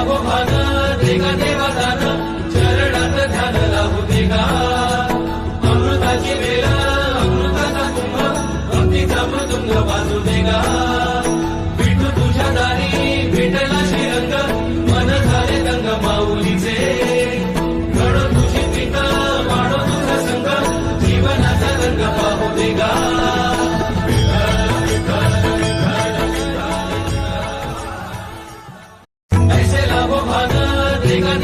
लाभो भान देगा देवा दान चरणात ध्यान लाभू देगा अमृताची वेळ अमृताचा कुंभ भक्तीचा मृदुंग वाजू देगा विठू तुझ्या दारी भेटला श्रीरंग मन झाले दंग माऊलीचे घडो तुझी प्रीत वाढो तुझा संग जीवनाचा रंग पाहू देगा ऐसे लाभो भान देगा